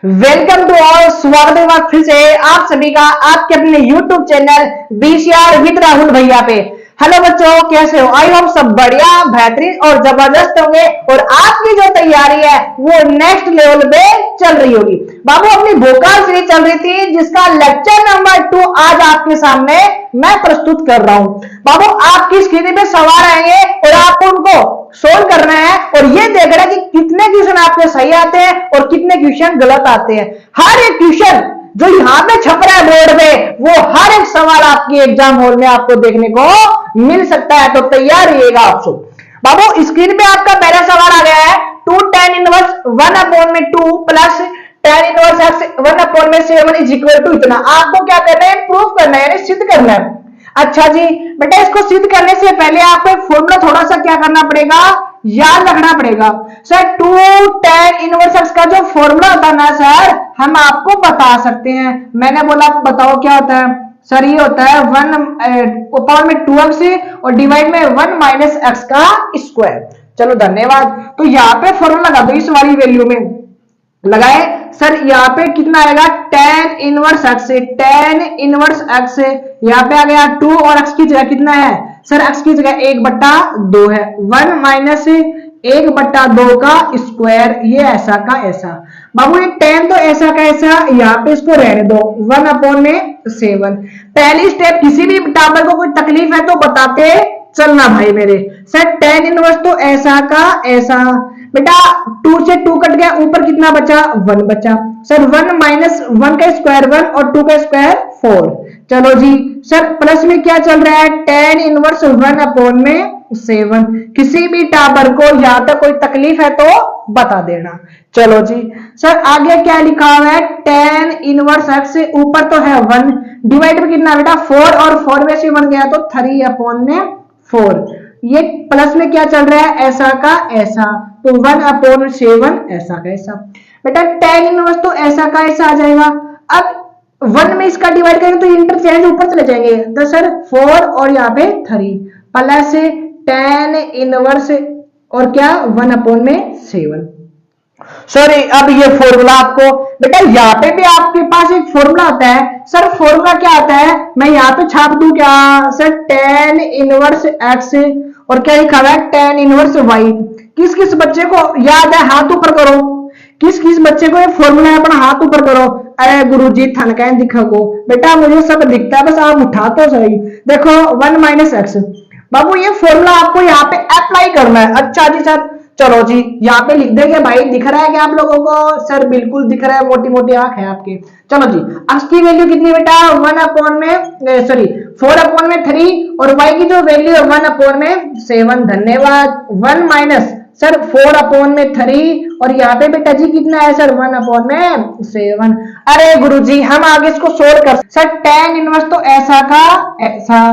Welcome to all. स्वागत है फिर से आप सभी का आपके अपने YouTube channel BCR with Rahul भैया पे। हेलो बच्चों, कैसे हो? आई होप सब बढ़िया, बेहतरीन और जबरदस्त होंगे और आपकी जो तैयारी है वो नेक्स्ट लेवल पे चल रही होगी। बाबू, अपनी वोकल सीरीज चल रही थी जिसका लेक्चर नंबर 2 आज आपके सामने मैं प्रस्तुत कर रहा हूं। बाबू, आपकी स्क्रीन पे सवाल आएंगे और आपको उनको सोल्व करना है और ये देखना है कि कितने क्वेश्चन आपके सही आते हैं और कितने क्वेश्चन गलत आते हैं। हर एक क्वेश्चन जो यहाँ पे छप रहा है बोर्ड पे, वो हर एक सवाल आपकी एग्जाम हॉल में आपको देखने को मिल सकता है, तो तैयार रहिएगा आप सब। बाबू, स्क्रीन पे आपका पहला सवाल आ गया है 2 tan इनवर्स 1/2 प्लस tan inverse x 1/7 is equal to इतना। आपको क्या करना है? प्रूफ करना है, यानी सिद्ध करना है। अच्छा जी बेटा, इसको सिद्ध करने से पहले आपको एक फॉर्मूला थोड़ा सा क्या करना पड़ेगा, याद रखना पड़ेगा। सर 2 tan इनवर्स x का जो फॉर्मूला होता है ना सर, हम आपको बता सकते हैं। मैंने बोला बताओ क्या होता है सर? ये होता है 1 पावर में 2x और डिवाइड में 1 माइनस x का स्क्वायर। चलो धन्यवाद। तो यहाँ पे फॉर्मूला लगा दो, इस वाली वैल्यू में लगाए। सर यहाँ पे कितना आएगा? tan इनवर्स x से tan इनवर्स x यहाँ पे आ गया 2 और x की जगह कितना है सर? x की जगह 1/2 है। 1 माइनस 1/2 का स्क्वायर, ये ऐसा का ऐसा। बाबू ये tan तो ऐसा का ऐसा, यहाँ पे इसको रहने दो 1/7। पहली स्टेप, किसी भी टावर को कोई तकलीफ है तो बताते चलना भाई मेरे। सर tan इनवर्स तो ऐसा का ऐसा, बेटा 2 से 2 कट गया, ऊपर कितना बचा? 1 बचा। सर 1 माइनस 1 का स्क्वायर 1 और 2 का स्क्वायर 4। चलो जी सर, प्लस में क्या चल रहा है? tan inverse 1/7। किसी भी टावर को यहाँ तक कोई तकलीफ है तो बता देना। चलो जी सर, आगे क्या लिखा हुआ है? tan इनवर्स x से ऊपर तो है 1, डिवाइड में कितना बेटा? 4 और 4 में से 1 गया तो 3/4। ये प्लस में क्या चल रहा है? ऐसा का ऐसा, तो 1/7 ऐसा का ऐसा। बेटा tan इनवर्स तो ऐसा का ऐसा आ जाएगा। अब 1 में इसका डिवाइड करेंगे तो इंटरचेंज ऊपर चले जाएंगे, तो सर 4 और यहाँ पे 3 प्लस tan इनवर्स और क्या 1/7। सॉरी, अब ये फॉर्मूला आपको बेटा यहाँ पे भी आपके पास एक फॉर्मूला आता है। सर फॉर्मूला क्या आता है? मैं यहाँ पे छाप दूं क्या सर? tan इनवर्स x और क्या लिखा हुआ है? tan inverse y। किस किस बच्चे को याद है? हाथ ऊपर करो। किस किस बच्चे को ये फॉर्मूला है? अपना हाथ ऊपर करो। अरे गुरुजी थनका दिखा को बेटा, मुझे सब दिखता है, बस आप उठा तो सही। देखो 1 माइनस एक्स। बाबू ये फॉर्मूला आपको यहाँ पे अप्लाई करना है। अच्छा जी सर, चलो जी यहाँ पे लिख देंगे भाई। दिख रहा है क्या आप लोगों को? सर बिल्कुल दिख रहा है, मोटी मोटी आंख है आपके। चलो जी, x की वैल्यू कितनी बेटा? 4/3 और y की जो वैल्यू है 1/7। धन्यवाद। 1 माइनस सर 4/3 और यहाँ पे बेटा जी कितना है सर? 1/7। अरे गुरुजी हम आगे इसको सोल्व कर सर। tan इनवर्स तो ऐसा का ऐसा।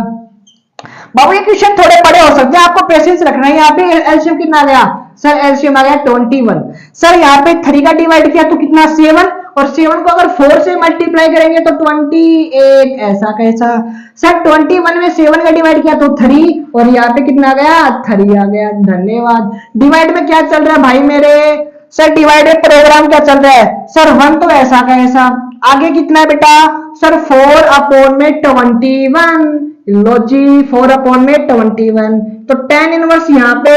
बाबू ये क्वेश्चन थोड़े बड़े हो सकते हैं, आपको पेशेंस रखना है। यहाँ पे एलसीएम कितना आ गया सर? एलसीएम आ गया 21। सर यहाँ पे 3 का डिवाइड किया तो कितना? 7 और 7 को अगर 4 से मल्टीप्लाई करेंगे तो 28 ऐसा कैसा। सर 21 में 7 का डिवाइड किया तो 3 और यहाँ पे कितना आ गया? 3 आ गया। धन्यवाद। डिवाइड में क्या चल रहा है भाई मेरे? सर डिवाइड में प्रोग्राम क्या चल रहा है सर? 1 तो ऐसा का ऐसा। आगे कितना है बेटा? सर 4/21। लो जी 4/21। तो tan इनवर्स यहाँ पे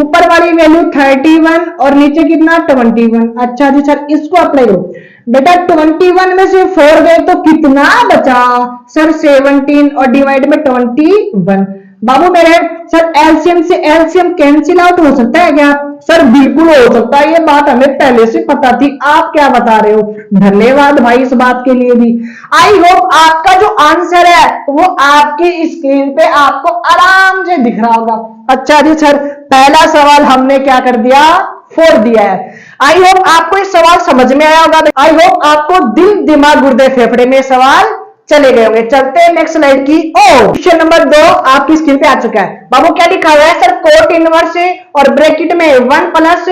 ऊपर वाली वैल्यू 31 और नीचे कितना? 21। अच्छा जी सर, इसको अप्लाई करो बेटा। 21 में से 4 गए तो कितना बचा सर? 17 और डिवाइड में 21। बाबू मेरे सर एलसीएम से एलसीएम कैंसिल आउट हो सकता है क्या? सर बिल्कुल हो सकता है, ये बात हमें पहले से पता थी। आप क्या बता रहे हो? धन्यवाद भाई इस बात के लिए भी। आई होप आपका जो आंसर है वो आपकी स्क्रीन पे आपको आराम से दिख रहा होगा। अच्छा जी सर, पहला सवाल हमने क्या कर दिया? फोड़ दिया है। आई होप आपको ये सवाल समझ में आया होगा। आई होप आपको दिल दिमाग गुर्दे फेफड़े में सवाल चले गए होंगे। चलते हैं नेक्स्ट स्लाइड की ओर। क्वेश्चन नंबर 2 आपकी स्क्रीन पे आ चुका है। बाबू क्या लिखा हुआ है सर? कोट इनवर्स और ब्रैकेट में 1 प्लस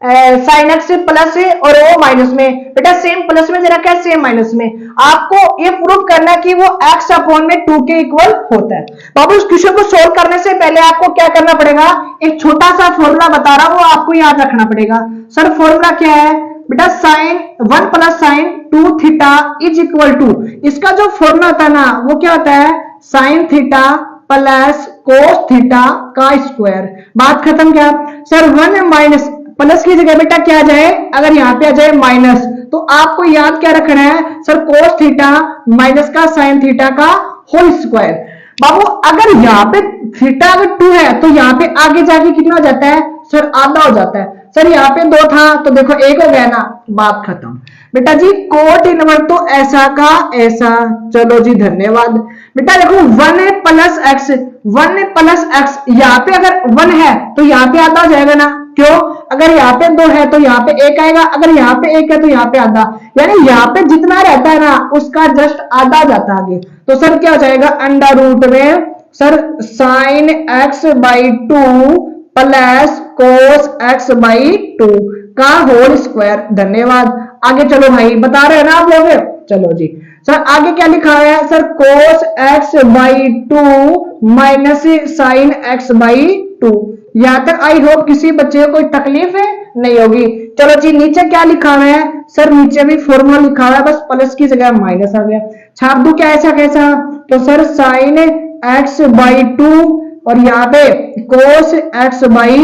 साइन एक्स प्लस और ओ माइनस में। बेटा सेम प्लस में रखा है, सेम माइनस में। आपको ये प्रूव करना है कि वो x अपॉन में 2 के इक्वल होता है। बाबू इस क्वेश्चन को सोल्व करने से पहले आपको क्या करना पड़ेगा? एक छोटा सा फॉर्मूला बता रहा हूं, वो आपको याद रखना पड़ेगा। सर फॉर्मूला क्या है? बेटा sine 1 plus sine 2 theta is equal to, इसका जो फॉर्मूला था ना वो क्या होता है, sine theta plus cos theta का स्क्वायर। बात खत्म। क्या सर 1 माइनस प्लस की जगह बेटा क्या आ जाए, अगर यहाँ पे आ जाए माइनस, तो आपको याद क्या रखना है सर, कोस थीटा माइनस का साइन थीटा का होल स्क्वायर। बाबू अगर यहाँ पे थीटा अगर 2 है तो यहाँ पे आगे जाके कितना हो जाता है सर, आधा हो जाता है। सर यहाँ पे 2 था तो देखो 1 हो गया ना, बात खत्म। बेटा जी कोट इनवर्स तो ऐसा का ऐसा। चलो जी धन्यवाद। बेटा देखो 1 प्लस एक्स, 1 प्लस एक्स, यहाँ पे अगर 1 है तो यहाँ पे आधा हो जाएगा ना, क्यों, अगर यहाँ पे 2 है तो यहाँ पे 1 आएगा, अगर यहाँ पे 1 है तो यहाँ पे आधा, यानी यहाँ पे जितना रहता है ना उसका जस्ट आधा जाता आगे। तो सर क्या हो जाएगा, अंडर रूट में sir sine x by 2 plus cos x by 2 का होल स्क्वायर। धन्यवाद। आगे चलो भाई, बता रहे हैं ना आप लोग। चलो जी सर आगे क्या लिखा है sir, cos x by 2 minus sine x by 2। यहां तक आई होप किसी बच्चे को कोई तकलीफ है नहीं होगी। चलो जी नीचे क्या लिखा हुआ है सर, नीचे भी फॉर्मूला लिखा हुआ है, बस प्लस की जगह माइनस आ गया। छाप दू क्या ऐसा कैसा, तो सर साइन एक्स बाई 2 और यहाँ पे कोस एक्स बाई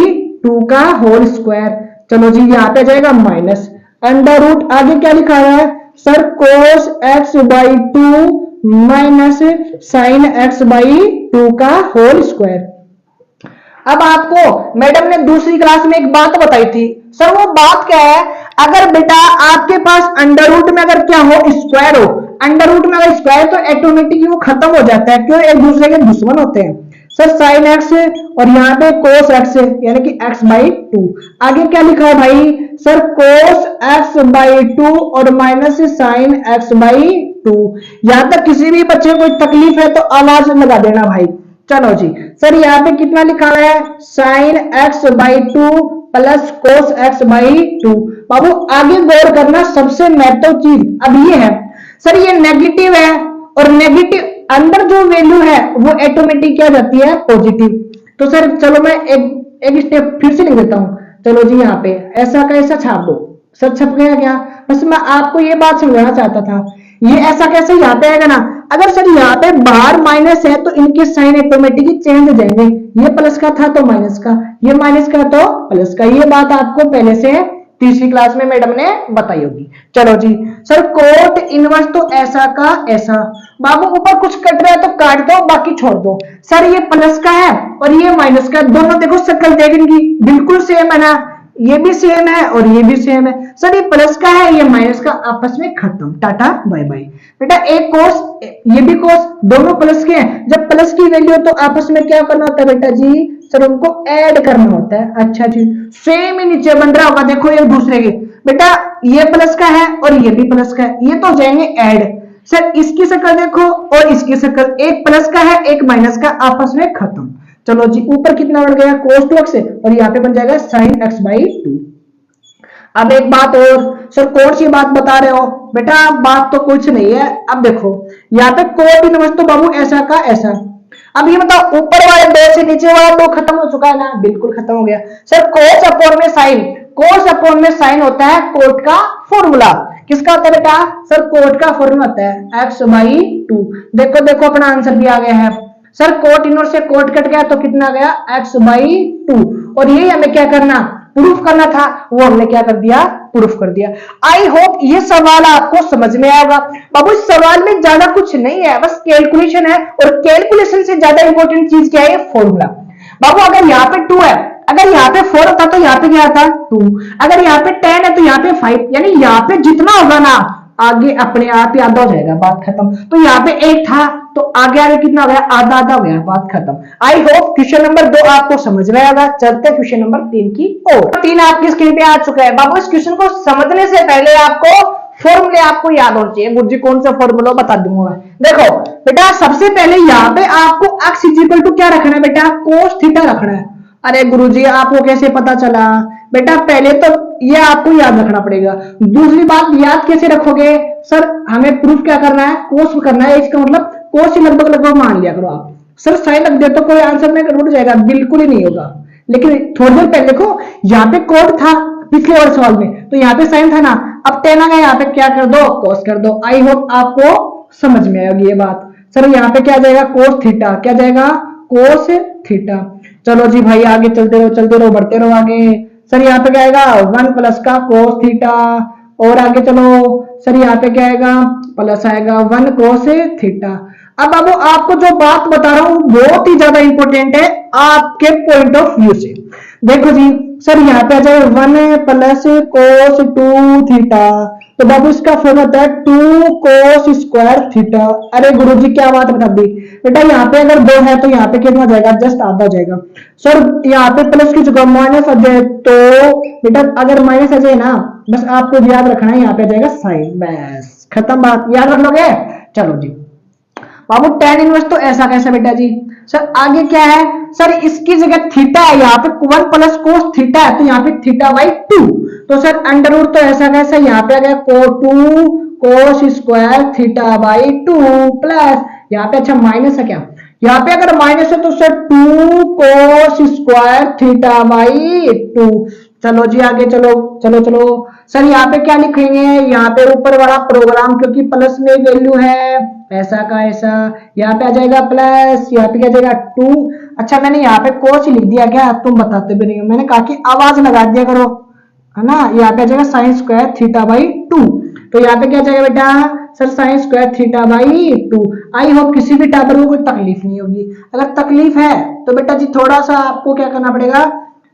2 का होल स्क्वायर। चलो जी यहाँ पे जाएगा माइनस अंडर रूट। आगे क्या लिखा हुआ है sir, cos x by 2 minus sine x by 2 का होल स्क्वायर। अब आपको मैडम ने दूसरी क्लास में एक बात बताई थी सर, वो बात क्या है, अगर बेटा आपके पास अंडर रूट में अगर क्या हो, स्क्वायर हो, अंडर रूट में अगर स्क्वायर तो ऑटोमेटिकली वो खत्म हो जाता है, क्यों, एक दूसरे के दुश्मन होते हैं सर। साइन एक्स और यहाँ पे कोस एक्स यानी कि एक्स बाई 2। आगे क्या लिखा है भाई सर, कोस एक्स बाई 2 और माइनस साइन एक्स बाई 2। यहां तक किसी भी बच्चे को कोई तकलीफ है तो आवाज लगा देना भाई। चलो जी सर यहाँ पे कितना लिखा है, sine x by 2 plus cos x by 2। बाबू आगे गौर करना, सबसे महत्वपूर्ण चीज अब ये है सर, ये नेगेटिव है और नेगेटिव अंदर जो वैल्यू है वो ऑटोमेटिक क्या जाती है, पॉजिटिव। तो सर चलो मैं एक स्टेप फिर से लिख देता हूं। चलो जी यहाँ पे ऐसा का ऐसा छाप दो, सर छप गया क्या, बस मैं आपको ये बात समझाना चाहता था। ये ऐसा कैसे यहाँ पे आएगा ना, अगर सर यहाँ पे बाहर माइनस है तो इनके साइन ऑटोमेटिकली चेंज हो जाएंगे, ये प्लस का था तो माइनस का, ये माइनस का तो प्लस का। ये बात आपको पहले से तीसरी क्लास में मैडम ने बताई होगी। चलो जी सर कोट इनवर्स तो ऐसा का ऐसा। बाबू ऊपर कुछ कट रहा है तो काट दो, बाकी छोड़ दो। सर ये प्लस का है और ये माइनस का, दोनों देखो शक्ल देख इनकी बिल्कुल सेम है ना, ये भी सेम है और ये भी सेम है। सर ये प्लस का है ये माइनस का, आपस में खत्म, टाटा बाय बाय। बेटा एक कोस ये भी कोस, दोनों प्लस के हैं, जब प्लस की वैल्यू तो आपस में क्या करना होता है बेटा जी सर, उनको ऐड करना होता है। अच्छा जी सेम ही नीचे बन रहा होगा, देखो एक दूसरे के, बेटा ये प्लस का है और ये भी प्लस का है, ये तो जाएंगे ऐड। सर इसकी शक्ल देखो और इसकी शक्ल, एक प्लस का है एक माइनस का, आपस में खत्म। चलो जी ऊपर कितना बढ़ गया cos 2x और यहाँ पे बन जाएगा sin x बाई 2। अब एक बात और सर, कौन सी बात बता रहे हो बेटा, बात तो कुछ नहीं है। अब देखो यहाँ पे कोट इनवर्स तो बाबू ऐसा का ऐसा। अब ये बताओ ऊपर वाले 2 से नीचे वाला 2 खत्म हो चुका है ना, बिल्कुल खत्म हो गया। सर cos अपॉन में साइन, cos अपॉन में साइन होता है कोट का फॉर्मूला। किसका होता है बेटा सर, कोट का फॉर्मूला होता है x बाई 2। देखो देखो अपना आंसर भी आ गया है सर, कोट इनवर्स से कोट कट गया तो कितना गया x बाई 2। और ये हमें क्या करना, प्रूफ करना था, वो हमने क्या कर दिया, प्रूफ कर दिया। आई होप ये सवाल आपको समझ में आएगा। बाबू इस सवाल में ज्यादा कुछ नहीं है, बस कैलकुलेशन है, और कैलकुलेशन से ज्यादा इंपॉर्टेंट चीज क्या है, फॉर्मूला। बाबू अगर यहाँ पे 2 है, अगर यहाँ पे 4 था तो यहाँ पे क्या था 2, अगर यहाँ पे 10 है तो यहाँ पे 5, यानी यहाँ पे जितना होगा ना आगे अपने आप ही आधा हो जाएगा, बात खत्म। तो यहाँ पे 8 था तो आगे आगे कितना हो गया, आधा आधा हो गया, बात खत्म। आई होप क्वेश्चन नंबर 2 आपको समझ में आएगा। चलते क्वेश्चन नंबर 3 की ओर। 3 आपकी स्क्रीन पे आ चुका है। बाबू इस क्वेश्चन को समझने से पहले आपको फॉर्मूले आपको याद होना चाहिए। गुरुजी कौन सा फॉर्मूला बता दूंगा। देखो बेटा सबसे पहले यहाँ पे आपको x इक्वल टू क्या रखना है बेटा, कोस थीटा रखना है। अरे गुरुजी आपको कैसे पता चला, बेटा पहले तो ये आपको याद रखना पड़ेगा। दूसरी बात याद कैसे रखोगे सर, हमें प्रूफ क्या करना है, कोस करना है। इसका मतलब कोस ही लगभग लगभग मान लिया करो आप। सर साइन रख दे तो कोई आंसर में रुक जाएगा, बिल्कुल ही नहीं होगा। लेकिन थोड़ी देर पहले देखो यहाँ पे कोट था पिछले और सवाल में, तो यहाँ पे साइन था ना, अब टेन आ गया, यहाँ पे क्या कर दो, कोस कर दो। आई होप आपको समझ में आएगी ये बात। सर यहाँ पे क्या जाएगा, कोस थीटा, क्या जाएगा, कोस थीटा। चलो जी भाई आगे चलते रहो बढ़ते रहो आगे। सर यहाँ पे क्या आएगा, 1 प्लस का कोस थीटा, और आगे चलो। सर यहाँ पे क्या आएगा, प्लस आएगा 1 कोस थीटा। अब बाबू आपको जो बात बता रहा हूं बहुत ही ज्यादा इंपॉर्टेंट है आपके पॉइंट ऑफ व्यू से। देखो जी सर यहाँ पे आ जाए 1 प्लस कोस 2 थीटा, तो बाबू इसका फॉर्मूला होता है 2 कोस स्क्वायर थीटा। अरे गुरुजी क्या बात बता दी बेटा, यहाँ पे अगर 2 है तो यहाँ पे कितना जाएगा, जस्ट आधा जाएगा। सर यहाँ पे प्लस की जगह माइनस आ जाए तो बेटा अगर माइनस आ जाए ना, बस आपको याद रखना है यहाँ पे आ जाएगा साइन, बस खत्म बात, याद रख लोगे। चलो जी बाबू tan इनवर्स तो ऐसा कैसे बेटा जी। सर आगे क्या है, सर इसकी जगह थीटा है, यहाँ पे 1 प्लस कोस थीटा है, तो यहाँ पे थीटा बाई 2, तो सर अंडर रूट तो ऐसा कैसे, यहाँ पे आ गया 2 cos square theta by 2 plus यहाँ पे अच्छा माइनस है क्या, यहाँ पे अगर माइनस है तो sir 2 cos square theta by 2। चलो जी आगे चलो चलो चलो। सर यहाँ पे क्या लिखेंगे, यहाँ पे ऊपर वाला प्रोग्राम क्योंकि प्लस में वैल्यू है, ऐसा का ऐसा, यहाँ पे आ जाएगा प्लस, यहाँ पे क्या जाएगा 2। अच्छा मैंने यहाँ पे कोस लिख दिया क्या, तुम बताते भी नहीं हो, मैंने कहा कि आवाज लगा दिया करो, है ना। यहाँ पे आ जाएगा साइन स्क्वायर थीटा बाई 2, तो यहाँ पे क्या जाएगा बेटा, sir sine square theta by 2। I hope किसी भी टाइप को कोई तकलीफ नहीं होगी, अगर तकलीफ है तो बेटा जी थोड़ा सा आपको क्या करना पड़ेगा,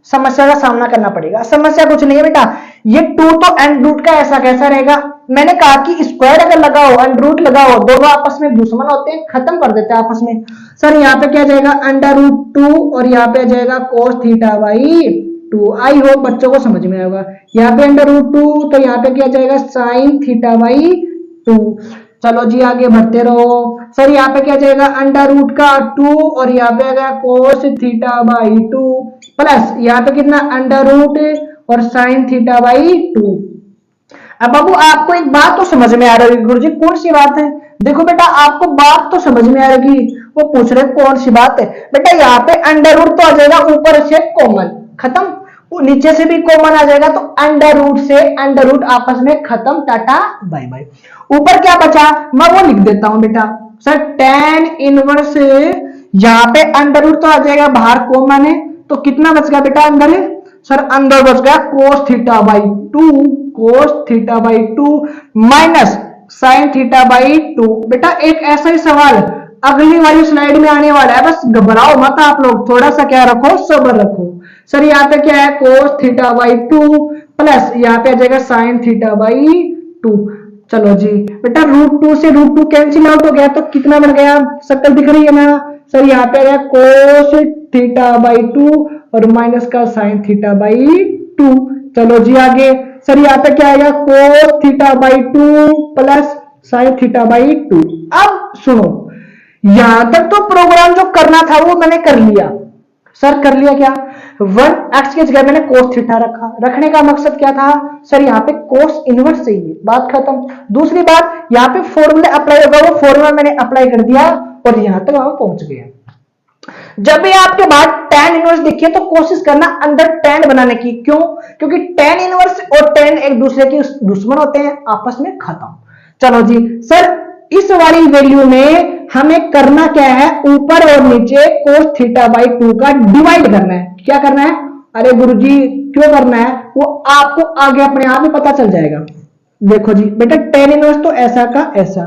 समस्या का सामना करना पड़ेगा। समस्या कुछ नहीं है बेटा, ये 2 तो अंडर रूट का ऐसा कैसा रहेगा, मैंने कहा कि स्क्वायर अगर लगाओ अंडर रूट लगाओ, दोनों आपस में दुश्मन होते हैं, खत्म कर देते हैं आपस में। सर यहाँ पे क्या जाएगा अंडर रूट 2 और यहाँ पे जाएगा cos theta by 2। I hope बच्चों को समझ में आएगा, यहाँ पे अंडर रूट 2 तो यहाँ पे क्या जाएगा साइन थीटा बाई 2। चलो जी आगे बढ़ते रहो। सर यहाँ पे क्या जाएगा अंडर रूट का 2 और यहाँ पे आ गया कोस थीटा बाई 2 प्लस यहाँ पे कितना अंडर रूट और साइन थीटा बाई 2। अब बाबू आपको एक बात तो समझ में आ रही है, गुरुजी कौन सी बात है। देखो बेटा आपको बात तो समझ में आ रही, वो पूछ रहे कौन सी बात है। बेटा यहाँ पे अंडर रूट तो आ जाएगा ऊपर से कॉमन, खत्म, वो नीचे से भी कॉमन आ जाएगा, तो अंडर रूट से अंडर रूट आपस में खत्म, टाटा बाय बाय। ऊपर क्या बचा मैं वो लिख देता हूं बेटा। सर tan इनवर्स यहाँ पे अंडर रूट तो आ जाएगा बाहर कॉमन है, तो कितना बच गया बेटा अंदर है, सर अंदर बच गया cos theta by 2, cos theta by 2 minus sine theta by 2। बेटा एक ऐसा ही सवाल अगली वाली स्लाइड में आने वाला है, बस घबराओ मत आप लोग, थोड़ा सा क्या रखो सब्र रखो। सर यहाँ पे क्या है कोस थीटा बाई 2 प्लस यहाँ पे आ जाएगा साइन थीटा बाई 2। चलो जी बेटा रूट 2 से रूट 2 कैंसिल आउट हो गया, तो कितना बन गया, शक्ल दिख रही है ना। सर यहाँ पे आ गया कोस थीटा बाई 2 और माइनस का साइन थीटा बाई 2। चलो जी आगे। सर यहाँ पे क्या आएगा cos theta by 2 plus sine theta by 2। अब सुनो यहां तक तो प्रोग्राम जो करना था वो मैंने कर लिया। सर कर लिया क्या, 1x की जगह मैंने कोस थीटा रखा, रखने का मकसद क्या था, सर यहाँ पे कोस इनवर्स चाहिए, बात खत्म। दूसरी बात यहाँ पे फॉर्मूला अप्लाई होगा, वो फॉर्मूला मैंने अप्लाई कर दिया और यहां तक हम पहुंच गए। जब भी आपके बाद tan इनवर्स देखिए तो कोशिश करना अंदर tan बनाने की, क्यों, क्योंकि tan इनवर्स और tan एक दूसरे के दुश्मन होते हैं, आपस में खत्म। चलो जी सर इस वाली वैल्यू में हमें करना क्या है, ऊपर और नीचे कोस थीटा बाई 2 का डिवाइड करना है। क्या करना है, अरे गुरुजी क्यों करना है, वो आपको आगे अपने आप ही पता चल जाएगा। देखो जी बेटा tan इनवर्स तो ऐसा का ऐसा,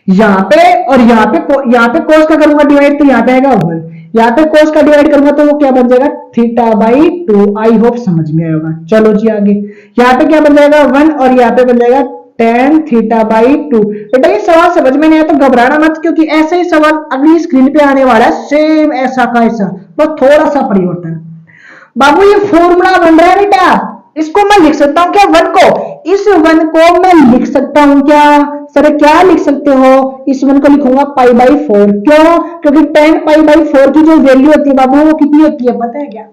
यहाँ पे और यहाँ पे कोस का करूंगा डिवाइड तो यहाँ पे आएगा 1, यहाँ पे कोस का डिवाइड करूंगा तो वो क्या बन जाएगा थीटा बाई 2। आई होप समझ में आएगा। चलो जी आगे, यहाँ पे क्या बन जाएगा 1 और यहाँ पे बन जाएगा tan थीटा बाई 2। बेटा ये सवाल समझ में नहीं आया तो घबराना मत, क्योंकि ऐसा ही सवाल अगली स्क्रीन पे आने वाला है, सेम ऐसा का ऐसा, बस थोड़ा सा परिवर्तन। बाबू ये फॉर्मूला बन रहा है बेटा, इसको मैं लिख सकता हूं क्या 1 को, इस 1 को मैं लिख सकता हूं क्या, सर क्या लिख सकते हो, इस 1 को लिखूंगा पाई बाई 4। क्यों, क्योंकि tan पाई बाई 4 की जो वैल्यू होती है बाबू वो कितनी होती है पता है क्या,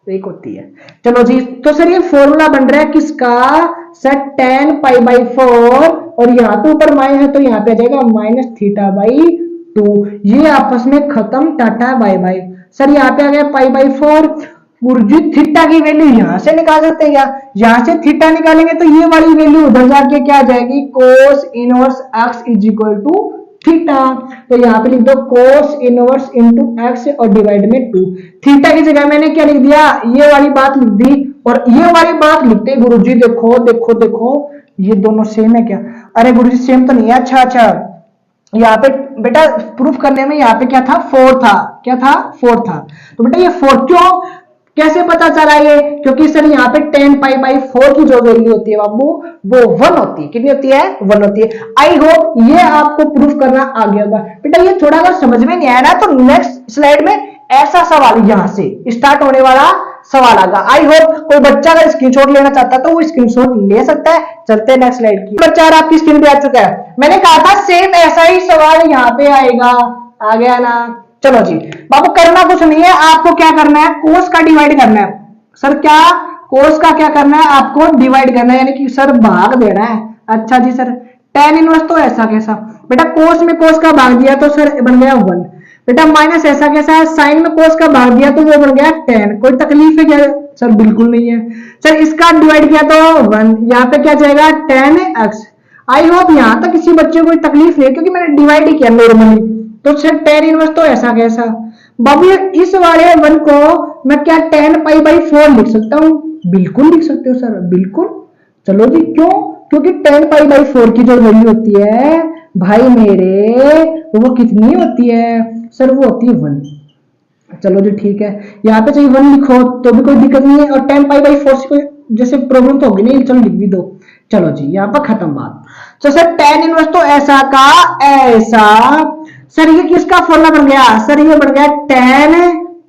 एक होती है। चलो जी तो सर ये फॉर्मूला बन रहा है किसका, सर tan पाई बाई 4 और यहाँ पे ऊपर माइनस है तो यहाँ पे आ जाएगा माइनस थीटा बाई 2। ये आपस में खत्म, टाटा बाय बाय। सर यहाँ पे आ गया पाई बाई 4, गुरुजी थीटा की वैल्यू यहां से निकाल सकते हैं क्या? यहां से थीटा निकालेंगे तो ये वाली वैल्यू उधर जाके क्या आ जाएगी, cos inverse x is equal to theta. तो यहाँ पे लिख दो कोस इनवर्स इंटू एक्स और डिवाइड में 2। थीटा की जगह मैंने क्या लिख दिया, ये वाली बात लिख दी। और ये वाली बात लिखते गुरुजी देखो देखो देखो ये दोनों सेम है क्या? अरे गुरुजी सेम तो नहीं है। अच्छा अच्छा, यहाँ पे बेटा प्रूफ करने में यहाँ पे क्या था, 4 था। क्या था? 4 था। तो बेटा ये 4 क्यों, कैसे पता चला ये? क्योंकि सर यहाँ पे 10 पाई बाई 4 की जो वैल्यू होती है बाबू वो 1 होती है। कितनी होती है? 1 होती है। आई होप ये आपको प्रूफ करना आ गया होगा। बेटा ये थोड़ा अगर समझ में नहीं आया ना तो नेक्स्ट स्लाइड में ऐसा सवाल यहां से स्टार्ट होने वाला सवाल आएगा। आई होप कोई बच्चा अगर स्क्रीनशॉट लेना चाहता है तो वो स्क्रीनशॉट ले सकता है। चलते हैं नेक्स्ट स्लाइड की। बच्चा आपकी स्क्रीन पे आ चुका है। मैंने कहा था सेम ऐसा ही सवाल यहाँ पे आएगा। आ गया ना? चलो जी बाबू करना कुछ नहीं है, आपको क्या करना है, कोस का डिवाइड करना है। सर क्या? कोस का क्या करना है, आपको डिवाइड करना है, यानी कि सर भाग देना है। अच्छा जी सर tan इनवर्स तो ऐसा कैसा? बेटा कोस में कोस का भाग दिया तो सर बन गया 1। बेटा माइनस ऐसा कैसा है, साइन में कोस का भाग दिया तो वो बन गया tan। कोई तकलीफ है क्या? सर बिल्कुल नहीं है। सर इसका डिवाइड किया तो 1, यहाँ पे क्या जाएगा tan x। आई होप यहाँ तक किसी बच्चे को कोई तकलीफ नहीं है क्योंकि मैंने डिवाइड ही किया नॉर्मली। तो सर tan इनवर्स तो ऐसा कैसा? बाबू इस वाले 1 को मैं क्या tan पाई बाई 4 लिख सकता हूँ? बिल्कुल लिख सकते हो सर, बिल्कुल। चलो जी क्यों? क्योंकि tan पाई बाई 4 की जो वैल्यू होती है भाई मेरे वो कितनी होती है सर? वो होती है 1। चलो जी ठीक है, यहाँ पे चाहिए 1 लिखो तो भी कोई दिक्कत नहीं है। और tan पाई बाई 4 से कोई जैसे प्रॉब्लम तो होगी नहीं, चलो लिख भी दो। चलो जी यहाँ पर खत्म बात। तो सर tan इनवर्स तो ऐसा का ऐसा। सर ये किसका फॉर्मूला बन गया? सर ये बन गया tan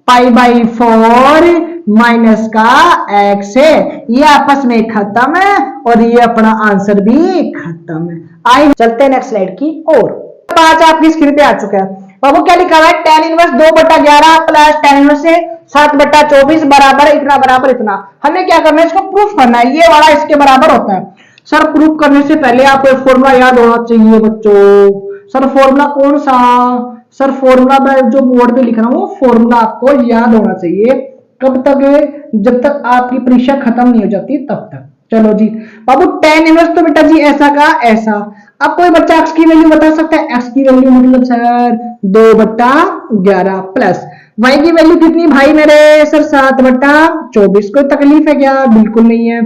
पाई बाई 4 माइनस का x है। ये आपस में खत्म है और ये अपना आंसर भी खत्म है। आइए चलते हैं नेक्स्ट स्लाइड की ओर। 5 आपकी स्क्रीन पे आ चुका है। बाबू क्या लिखा हुआ है, tan inverse 2/11 plus tan inverse से 7/24 बराबर इतना बराबर इतना। हमें क्या करना है, इसको प्रूफ करना है। ये वाला इसके बराबर होता है। सर प्रूफ करने से पहले आपको एक फॉर्मूला याद होना चाहिए बच्चों। सर फॉर्मूला कौन सा? सर फॉर्मूला मैं जो बोर्ड पे लिख रहा हूँ फॉर्मूला आपको याद होना चाहिए। कब तक? जब तक आपकी परीक्षा खत्म नहीं हो जाती तब तक। चलो जी बाबू tan इनवर्स तो बेटा जी ऐसा का ऐसा। अब कोई बच्चा x की वैल्यू बता सकता है? x की वैल्यू मतलब सर 2/11 प्लस y की वैल्यू कितनी भाई मेरे? सर 7/24। कोई तकलीफ है क्या? बिल्कुल नहीं है।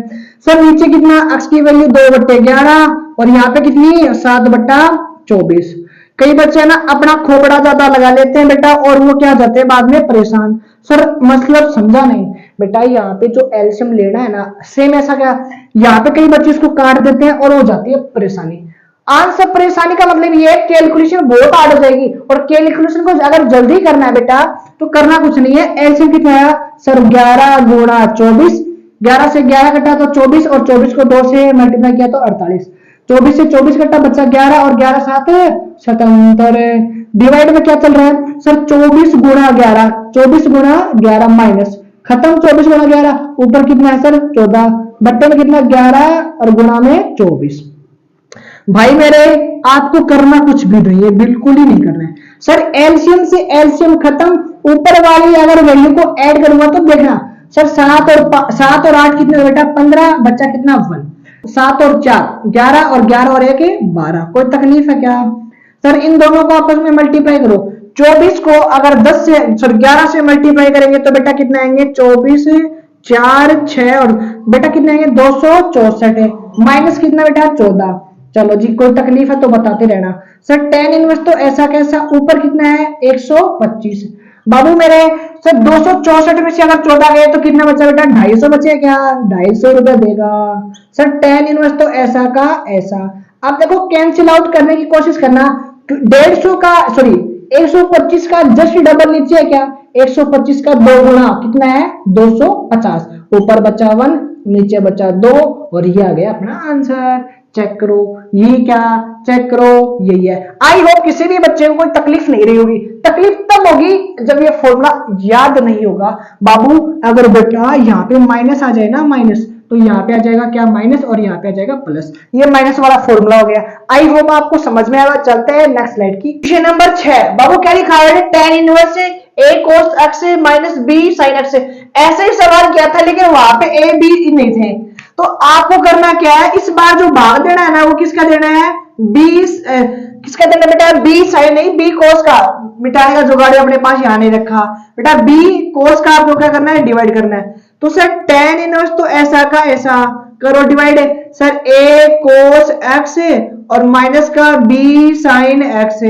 सर नीचे कितना? x की वैल्यू 2/11 और यहाँ पे कितनी? 7/24। कई बच्चे ना अपना खोपड़ा ज्यादा लगा लेते हैं बेटा और वो क्या जाते हैं बाद में परेशान। सर मतलब समझा नहीं बेटा, यहाँ पे जो एलसीएम लेना है ना सेम ऐसा क्या, यहाँ पे कई बच्चे इसको काट देते हैं और हो जाती है परेशानी। आंसर परेशानी का मतलब ये है कैलकुलेशन बहुत हार्ड हो जाएगी। और कैलकुलेशन को अगर जल्दी करना है बेटा तो करना कुछ नहीं है। एलसीएम कितना है सर? 11 गुणा 24। 11 से 11 कटा तो 24 और 24 को 2 से मल्टीप्लाई किया तो 48। 24 से 24 कटा बच्चा 11 और 11 7 77। डिवाइड में क्या चल रहा है सर? 24 गुणा 11। 24 गुणा 11 माइनस खत्म 24 गुणा 11। ऊपर कितना है सर? 14। बट्टे में कितना? 11 और गुणा में 24। भाई मेरे आपको करना कुछ भी नहीं है, बिल्कुल ही नहीं करना है। सर एलसीएम से एलसीएम खत्म। ऊपर वाली अगर वैल्यू को ऐड करूंगा तो देखना सर 7 और 8 कितने बेटा? 15। बच्चा कितना? 1। 7 और 4 11 और 11 और 1 12। कोई तकलीफ है क्या? सर इन दोनों को आपस में मल्टीप्लाई करो। 24 को अगर 10 से सॉरी 11 से मल्टीप्लाई करेंगे तो बेटा कितने आएंगे? 24 4 6 और बेटा कितने आएंगे? 264 है। माइनस कितना बेटा? 14। चलो जी कोई तकलीफ है तो बताते रहना। सर tan इनवर्स तो ऐसा कैसा? ऊपर कितना है? 125। बाबू मेरे सर 264 में से अगर 14 गए तो कितना बचा बेटा? 250 बचे क्या? 250 रुपए देगा। सर tan इनवर्स तो ऐसा का ऐसा। आप देखो कैंसिल आउट करने की कोशिश करना। 150 का सॉरी 125 का जस्ट डबल नीचे है क्या? 125 का 2 गुना कितना है? 250। ऊपर बचा 1 नीचे बचा 2 और ये आ गया अपना आंसर। चेक करो ये क्या? चेक करो यही है। आई होप किसी भी बच्चे को कोई तकलीफ नहीं रही होगी। तकलीफ तब होगी जब ये फॉर्मूला याद नहीं होगा। बाबू अगर बेटा यहाँ पे माइनस आ जाए ना माइनस तो यहाँ पे आ जाएगा क्या? माइनस और यहाँ पे आ जाएगा प्लस। ये माइनस वाला फॉर्मूला हो गया। आई होप आपको समझ में आया। चलते हैं नेक्स्ट स्लाइड की। क्वेश्चन नंबर 6 बाबू क्या लिखा है? tan inverse a cos x minus b sin x। ऐसे ही सवाल किया था लेकिन वहां पे ए बी नहीं थे। तो आपको करना क्या है, इस बार जो भाग देना है ना वो किसका देना है, बी किसका देना बेटा, बी साइन नहीं बी कोस का, मिटाने का जुगाड़ अपने पास यहाँ नहीं रखा बेटा, बी कोस का आपको क्या करना है, डिवाइड करना है। तो सर टेन इनवर्स तो ऐसा का ऐसा करो डिवाइड, सर ए कोस एक्स और माइनस का बी साइन एक्स,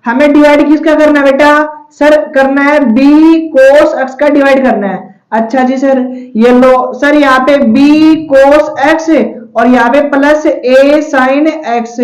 हमें डिवाइड किसका करना है बेटा, सर करना है बी कोस एक्स का डिवाइड करना है। अच्छा जी सर, ये लो सर यहाँ पे बी कोस एक्स और यहाँ पे प्लस ए साइन एक्स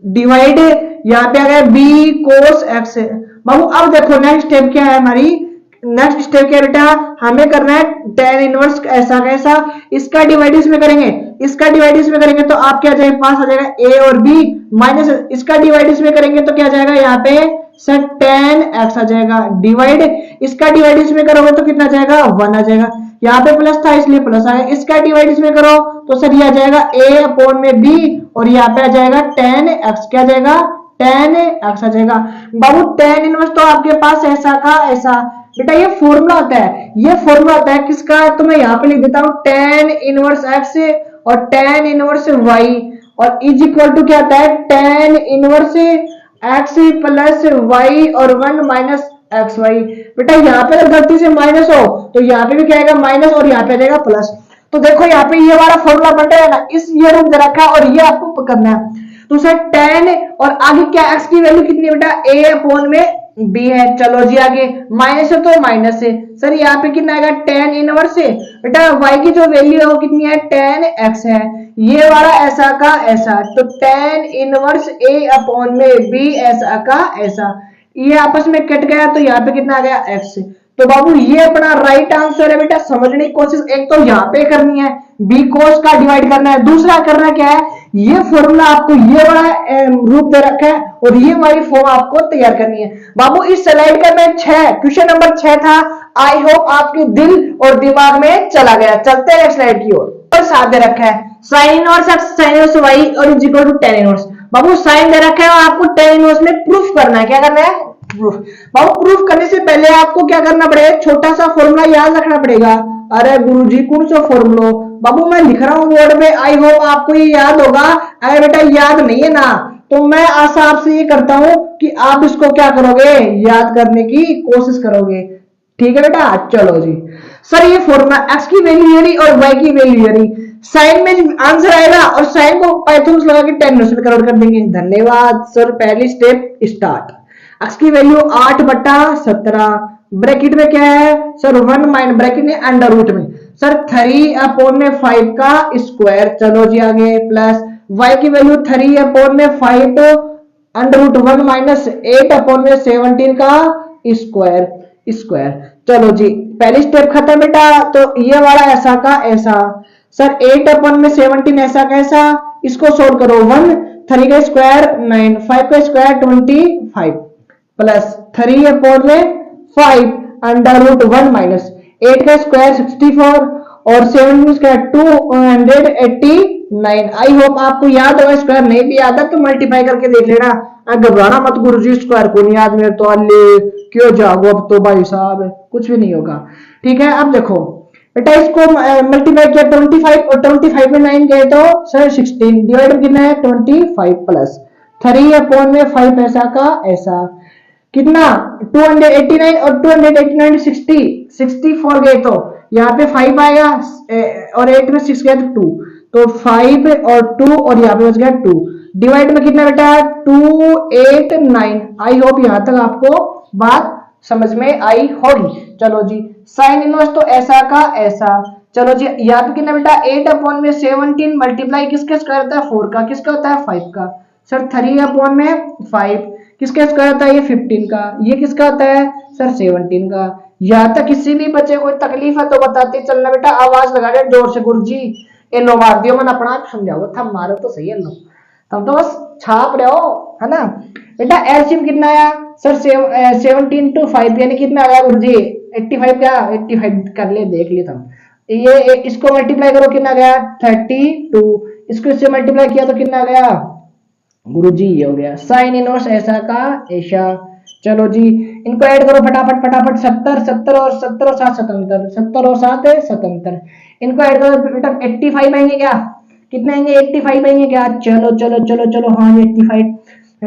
डिवाइड, यहाँ पे आ गया बी कोस एक्स। बाबू अब देखो नेक्स्ट स्टेप क्या है हमारी, नेक्स्ट स्टेप क्या है बेटा, हमें करना है टेन इनवर्स ऐसा कैसा, इसका डिवाइड इसमें करेंगे, इसका डिवाइड इसमें करेंगे तो आप क्या जाएगा, पास आ जाएगा ए और बी, माइनस इसका डिवाइड इसमें करेंगे तो क्या जाएगा यहाँ पे सर टेन एक्स आ जाएगा, डिवाइड इसका डिवाइड इसमें करोगे तो कितना जाएगा 1 आ जाएगा, यहाँ पे प्लस था इसलिए प्लस आएगा, इसका डिवाइड इसमें करो तो सर ये आ जाएगा a अपॉन में b और यहाँ पे आ जाएगा टेन एक्स, क्या जाएगा टेन एक्स आ जाएगा। बाबू टेन इनवर्स तो आपके पास ऐसा का ऐसा, बेटा ये फॉर्मूला होता है, ये फॉर्मूला होता है किसका, तो मैं यहाँ पे लिख देता हूँ टेन इनवर्स एक्स और टेन इनवर्स वाई और इज इक्वल टू क्या होता है tan inverse x plus y और 1 माइनस एक्स वाई। बेटा यहाँ पे अगर गलती से माइनस हो तो यहाँ पे भी क्या आएगा माइनस और यहाँ पे आ जाएगा प्लस। तो देखो यहाँ पे ये वाला फॉर्मूला बन रहा है ना, इस ये रूप दे रखा है और ये आपको करना है। तो सर टेन और आगे क्या एक्स की वैल्यू कितनी है बेटा, ए अपॉन में बी है, चलो जी आगे माइनस है तो माइनस है, सर यहाँ पे कितना आएगा टेन इनवर्स है, बेटा वाई की जो वैल्यू है वो कितनी है टेन एक्स है, ये वाला ऐसा का ऐसा, तो टेन इनवर्स ए अपॉन में बी ऐसा का ऐसा, ये आपस में कट गया तो यहाँ पे कितना आ गया एक्स। तो बाबू ये अपना राइट आंसर है बेटा, समझने की कोशिश एक तो यहाँ पे करनी है बी कोस का डिवाइड करना है, दूसरा करना क्या है, ये फॉर्मूला आपको ये बड़ा रूप दे रखा है और ये वाली फॉर्म आपको तैयार करनी है। बाबू इस स्लाइड का मैं 6 क्वेश्चन नंबर 6 था, आई होप आपके दिल और दिमाग में चला गया। चलते हैं स्लाइड की ओर, और साथ दे रखा है sine inverse x sine inverse y और is equal to tan inverse. बाबू साइन दे रखा है और आपको टेन इनवर्स में प्रूफ करना है, क्या करना है प्रूफ। बाबू प्रूफ करने से पहले आपको क्या करना पड़ेगा, छोटा सा फॉर्मूला याद रखना पड़ेगा। अरे गुरुजी कौन सा फॉर्मूला, बाबू मैं लिख रहा हूँ बोर्ड पे, आई होप आपको ये याद होगा। अरे बेटा याद नहीं है ना, तो मैं आशा आपसे ये करता हूँ कि आप इसको क्या करोगे, याद करने की कोशिश करोगे, ठीक है बेटा। चलो जी सर, ये फॉर्मूला एक्स की वैल्यू यानी और वाई की वैल्यू यानी साइन में आंसर आएगा और साइन को पाइथन लगा के टेन में कन्वर्ट कर देंगे। धन्यवाद सर, पहली स्टेप स्टार्ट। एक्स की वैल्यू 8/17, ब्रैकेट में क्या है सर 1 माइनस ब्रैकेट में अंडर रूट में सर 3 अपॉन में 5 का स्क्वायर, चलो जी आगे प्लस y की वैल्यू 3 अपॉन में 5 अंडर रूट 1 माइनस 8 अपॉन में 17 का स्क्वायर स्क्वायर, चलो जी पहली स्टेप खत्म बेटा। तो ये वाला ऐसा का ऐसा सर 8 अपॉन में 17 ऐसा कैसा, इसको सोल्व करो 1 3 का स्क्वायर 9 5 का स्क्वायर 25 प्लस 3 अपॉन में 5 अंडर रूट 1 माइनस 8 का स्क्वायर 64 और 7 का स्क्वायर 289। आई होप आपको याद होगा, स्क्वायर नहीं भी याद है तो मल्टीप्लाई करके देख लेना, घबराना मत गुरुजी स्क्वायर को नहीं याद, मेरे तो अल्ले क्यों जागो अब तो भाई साहब, कुछ भी नहीं होगा, ठीक है। अब देखो बेटा इसको मल्टीप्लाई किया 25 और 25 में 9 गए तो सर 16, डिवाइड कितना है 25 प्लस 3 अपॉन में 5 ऐसा का ऐसा कितना 289 और 289 60 64 गए तो यहाँ पे 5 आएगा और 8 में 6 गया तो 2, तो 5 और 2 और यहाँ पे बच गया 2, डिवाइड में कितना बेटा 289। आई होप यहाँ तक आपको बात समझ में आई होगी। चलो जी साइन इनवर्स तो ऐसा का ऐसा, चलो जी यहाँ पे कितना बेटा 8 अपॉन में 17 मल्टीप्लाई किसके स्क्वायर होता है 4 का, किसका होता है 5 का, सर 3 अपॉन में 5 किसका स्क्वायर होता है ये 15 का, ये किसका होता है सर 17 का। यहाँ तक किसी भी बच्चे को तकलीफ है तो बताते चलना बेटा, आवाज लगा दे जोर से गुरुजी ये लो मार दियो, मन अपना समझाओ था मारो तो सही है लो, तब तो बस छाप रहे हो है ना बेटा। एलसीएम कितना आया सर 17 to 5 यानी कितना आया गुरुजी 85 क्या 85 कर ले देख लिए तुम, ये इसको मल्टीप्लाई करो कितना गया 32, इसको इससे मल्टीप्लाई किया तो कितना गया गुरुजी ये हो गया साइन इनवर्स ऐसा का ऐसा, चलो जी, इनको ऐड करो फटाफट फटाफट। 70 70 और 70 और 7 77, 70 और 7 है 77। इनको ऐड करो बेटा। 85 आएंगे क्या? कितने आएंगे? 85 आएंगे क्या? चलो चलो चलो चलो, हाँ ये 85।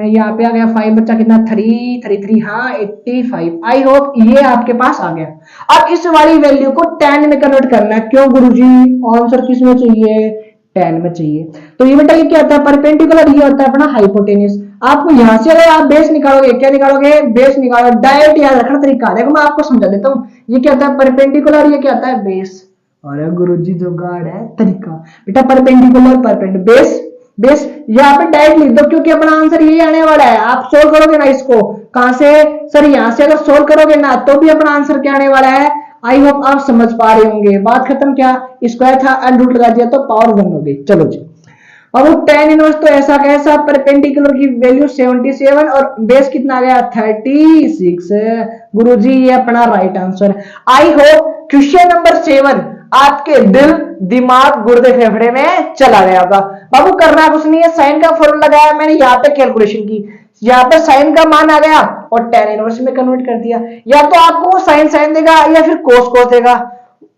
यहाँ पे आ गया 5 बच्चा कितना? 3 3 3, हाँ 85। आई होप ये आपके पास आ गया। अब इस वाली वैल्यू को 10 में कन्वर्ट करना है। क्यों गुरुजी? आंसर किस में चाहिए? 10 में चाहिए। तो ये बेटा ये क्या होता है? परपेंडिकुलर, ये होता है अपना हाइपोटेन्यूस। आपको यहां से अगर आप बेस निकालोगे, क्या निकालोगे? बेस निकालोगे। डायरेक्ट याद रखना तरीका, देखो मैं आपको समझा देता हूँ। ये क्या होता है? परपेंडिकुलर, ये क्या होता है? बेस। अरे गुरुजी जुगाड़ है, तरीका। बेटा परपेंडिकुलर बेस, बेस यहाँ पे डायरेक्ट लिख दो, क्योंकि अपना आंसर यही आने वाला है। आप सोल्व करोगे ना इसको, कहां से? सर यहाँ से अगर सोल्व करोगे ना तो भी अपना आंसर क्या आने वाला है? आई होप आप समझ पा रहे होंगे। बात खत्म। क्या स्क्वायर था, अंडर रूट लगा दिया तो पावर 1 हो गई। चलो जी, अब tan इनवर्स तो ऐसा कैसा? परपेंडिकुलर की वैल्यू 77 और बेस कितना आ गया? 36। गुरुजी ये अपना right answer. I hope question number 7 आपके दिल दिमाग गुर्दे फेफड़े में चला गया होगा। बाबू करना कुछ नहीं है, साइन का फॉर्मूला लगाया मैंने, यहाँ पे कैलकुलेशन की, यहाँ पे साइन का मान आ गया और tan इनवर्स में कन्वर्ट कर दिया। या तो आपको साइन साइन देगा या फिर कोस कोस देगा,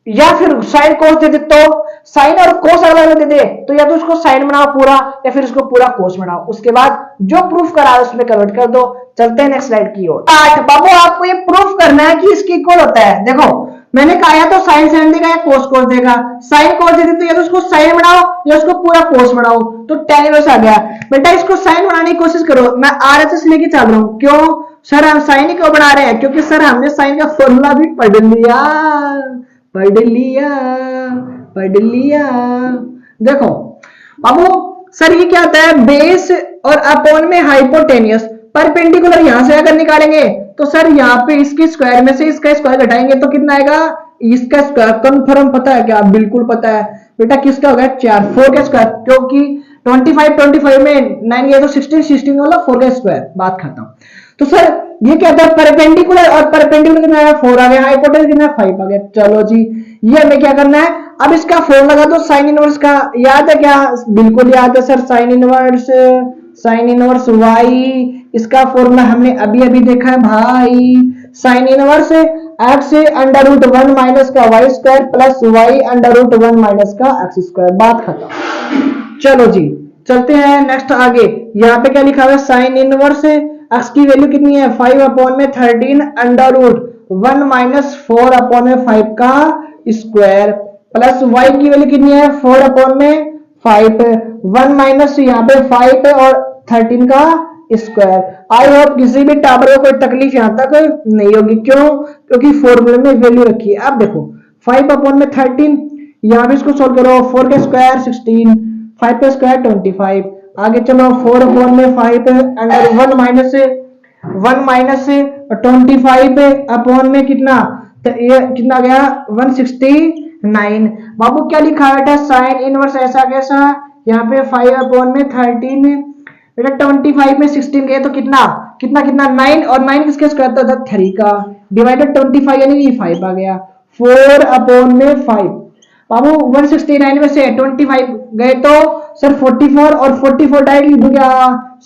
या फिर साइन कोस दे दे तो साइन और कोस अलग अलग दे दे तो या तो उसको साइन बनाओ पूरा या फिर उसको पूरा कोस बनाओ। उसके बाद जो प्रूफ करा है उसमें कन्वर्ट कर दो। चलते हैं नेक्स्ट स्लाइड की ओर। 8 बाबू आपको ये प्रूफ करना है कि इसकी इक्वल होता है। देखो मैंने कहा या तो साइन साइन देगा या कोस कोस देगा। साइन कोस दे दे तो या तो उसको साइन बनाओ या उसको पूरा कोस बनाओ। तो tan इनवर्स आ गया। बेटा इसको साइन बनाने की कोशिश करो, मैं आरएचएस लेके चल रहा हूं। क्यों सर हम साइन ही क्यों बना रहे हैं? क्योंकि सर हमने साइन का फॉर्मूला भी पढ़ लिया, पढ़ लिया, पढ़ लिया। देखो बाबू सर ये क्या होता है? बेस और अपॉन में हाइपोटेनियस। परपेंडिकुलर यहां से अगर निकालेंगे तो सर यहाँ पे इसके स्क्वायर में से इसका स्क्वायर घटाएंगे तो कितना आएगा? इसका स्क्वायर। कंफर्म पता है क्या? बिल्कुल पता है बेटा। किसका होगा? 4 4 का स्क्वायर, क्योंकि 25 में 9 गया तो 16 16 वाला 4 का स्क्वायर। बात खत्म। तो सर ये क्या था? परपेंडिकुलर, और परपेंडिकुलर कितना है? 4 आ गया। हाइपोटेन्यूस कितना है? 5 आ गया। चलो जी, ये हमें क्या करना है? अब इसका फॉर्मूला लगा दो साइन इनवर्स का। याद है क्या? बिल्कुल याद है सर। साइन इनवर्स y, इसका फॉर्मूला हमने अभी अभी देखा है भाई। Sine inverse x under root 1 minus का y square plus y under root 1 minus का एक्स स्क्वायर। बात खत्म। चलो जी चलते हैं नेक्स्ट आगे। यहाँ पे क्या लिखा हुआ है? साइन इनवर्स x की वैल्यू कितनी है? 5 अपॉन में 13 अंडर रूट 1 माइनस 4 अपॉन में 5 का स्क्वायर प्लस y की वैल्यू कितनी है? 4 अपॉन में 5, 1 माइनस यहाँ पे 5 और 13 का स्क्वायर। आई होप किसी भी टावर को कोई तकलीफ यहाँ तक नहीं होगी। क्यों? क्योंकि फॉर्मूले में वैल्यू रखी है। अब देखो 5 अपॉन में 13, यहाँ भी इसको सोल्व करो। 4 का स्क्वायर 16, 5 का स्क्वायर 25। आगे चलो 4 अपॉन में 5 अंडर 1 माइनस 25 अपॉन में कितना? तो ये कितना गया? 169। बाबू क्या लिखा बेटा? साइन इनवर्स ऐसा कैसा? यहाँ पे 5 अपॉन में 13 बेटा 25 में 16 गए तो कितना कितना कितना 9, और 9 किसके स्क्वायर था? 3 का डिवाइडेड 25 यानी कि 5 आ गया। 4 अपॉन में 5 बाबू 169 में से 25 गए तो सर 44, और 44 डायरेक्ट लिख दूंगा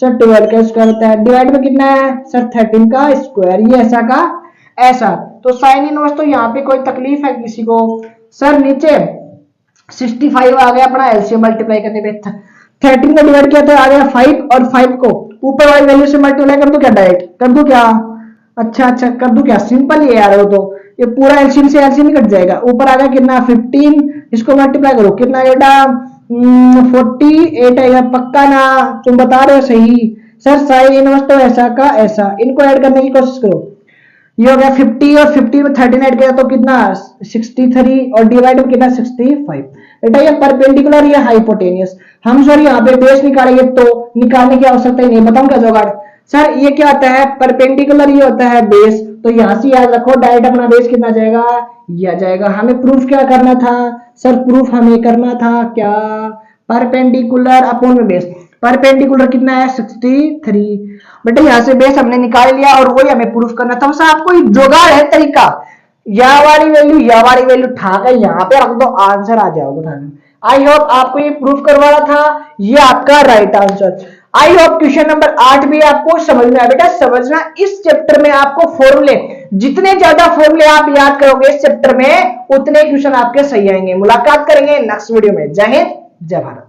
सर 12 का स्क्वायर होता है। डिवाइड में कितना है सर? 13 का स्क्वायर। ये ऐसा का ऐसा। तो साइन इनवर्स तो यहाँ पे कोई तकलीफ है किसी को? सर नीचे 65 आ गया अपना एलसीएम मल्टीप्लाई करने पे। 13 का डिवाइड किया तो आ गया 5, और 5 को ऊपर वाली वैल्यू से मल्टीप्लाई कर दो क्या? डायरेक्ट कर दो क्या? अच्छा कर दो क्या? सिंपल ही यार। वो तो ये पूरा एलसीएम से एलसीएम कट जाएगा। ऊपर आ गया कितना? 15, इसको मल्टीप्लाई करो कितना बेटा? 48 आएगा। पक्का ना? तुम बता रहे हो सही? सर साइन इनवर्स तो ऐसा का ऐसा। इनको ऐड करने की कोशिश करो। ये हो गया 50 और 50 में 13 ऐड किया तो कितना? 63, और डिवाइड में कितना? 65। बेटा ये परपेंडिकुलर, ये हाइपोटेनियस। हम सर यहाँ पे बेस निकालेंगे तो निकालने की आवश्यकता ही नहीं। बताऊं क्या जुगाड़? सर ये क्या होता है? परपेंडिकुलर ये होता है बेस। तो यहां से याद रखो डायरेक्ट अपना बेस कितना जाएगा? यह जाएगा। हमें प्रूफ क्या करना था सर? प्रूफ हमें करना था क्या? परपेंडिकुलर अपॉन में बेस। परपेंडिकुलर कितना है? 63। बेटा यहाँ से बेस हमने निकाल लिया और वही हमें प्रूफ करना था। सर आपको जुगाड़ है, तरीका। या वाली वैल्यू उठा कर यहाँ पे रख दो, आंसर आ जाओगे। आई होप आपको ये प्रूफ करवाना था। ये आपका right answer. I hope question number 8 भी आपको समझ में आया। बेटा समझना, इस चैप्टर में आपको फॉर्मूले, जितने ज्यादा फॉर्मूले आप याद करोगे इस चैप्टर में, उतने क्वेश्चन आपके सही आएंगे। मुलाकात करेंगे नेक्स्ट वीडियो में। जय हिंद, जय भारत।